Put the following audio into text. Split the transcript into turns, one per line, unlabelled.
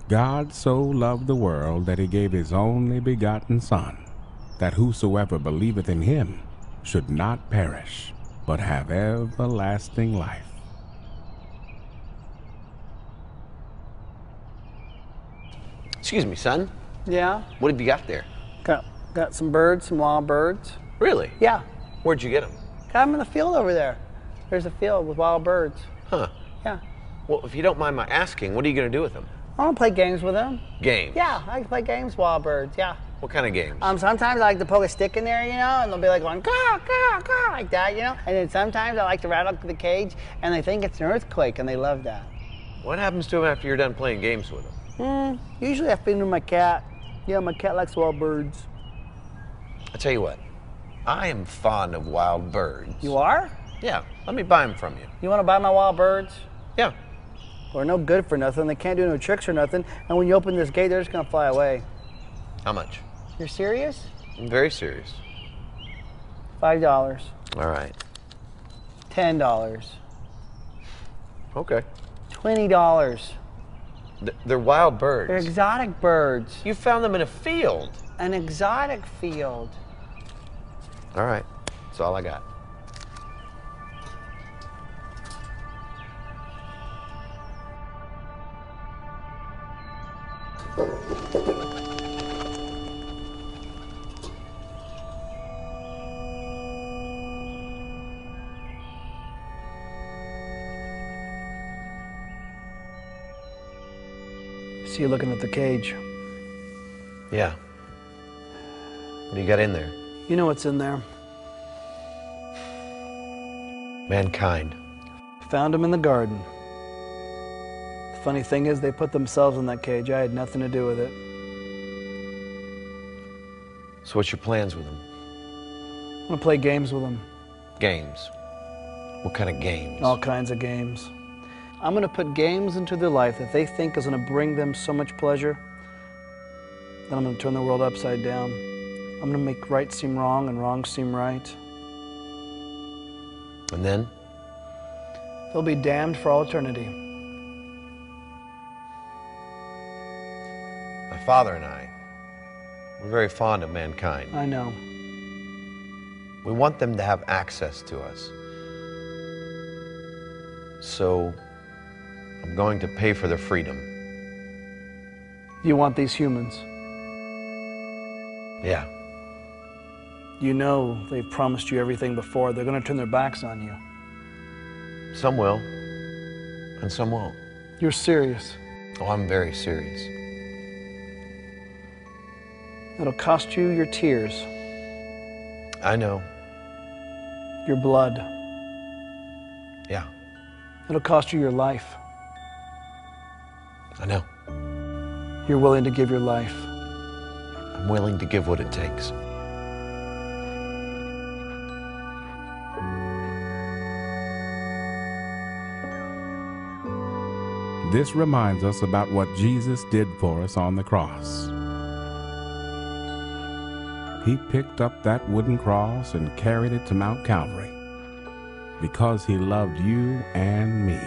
God so loved the world that he gave his only begotten Son, that whosoever believeth in him should not perish, but have everlasting life.
Excuse me, son.
Yeah.
What have you got there?
Got some birds, some wild birds.
Really?
Yeah.
Where'd you get them?
Got them in the field over there. There's a field with wild birds.
Huh.
Yeah.
Well, if you don't mind my asking, what are you going to do with them?
I want to play games with them.
Games?
Yeah, I can play games with wild birds, yeah.
What kind of games?
Sometimes I like to poke a stick in there, you know, and they'll be like going, caw, caw, caw, like that, you know. And then sometimes I like to rattle the cage, and they think it's an earthquake, and they love that.
What happens to them after you're done playing games with them?
Usually I feed them to my cat. Yeah, my cat likes wild birds.
I'll tell you what, I am fond of wild birds.
You are?
Yeah, let me buy them from you.
You want to buy my wild birds?
Yeah.
They're no good for nothing. They can't do no tricks or nothing. And when you open this gate, they're just going to fly away.
How much?
You're serious?
I'm very serious.
$5.
All right.
$10.
Okay.
$20.
They're wild birds.
They're exotic birds.
You found them in a field.
An exotic field.
All right, that's all I got.
See you looking at the cage.
Yeah. What do you got in there?
You know what's in there.
Mankind.
Found them in the garden. The funny thing is, they put themselves in that cage. I had nothing to do with it.
So what's your plans with them?
I'm gonna play games with them.
Games. What kind of games?
All kinds of games. I'm gonna put games into their life that they think is gonna bring them so much pleasure. Then I'm gonna turn the world upside down. I'm gonna make right seem wrong and wrong seem right.
And then?
They'll be damned for all eternity.
My father and I, we're very fond of mankind.
I know.
We want them to have access to us. So, I'm going to pay for their freedom.
You want these humans.
Yeah.
You know they've promised you everything before. They're going to turn their backs on you.
Some will, and some won't.
You're serious.
Oh, I'm very serious.
It'll cost you your tears,
I know.
your blood.
Yeah,
It'll cost you your life.
I know.
You're willing to give your life.
I'm willing to give what it takes.
This reminds us about what Jesus did for us on the cross. He picked up that wooden cross and carried it to Mount Calvary because he loved you and me.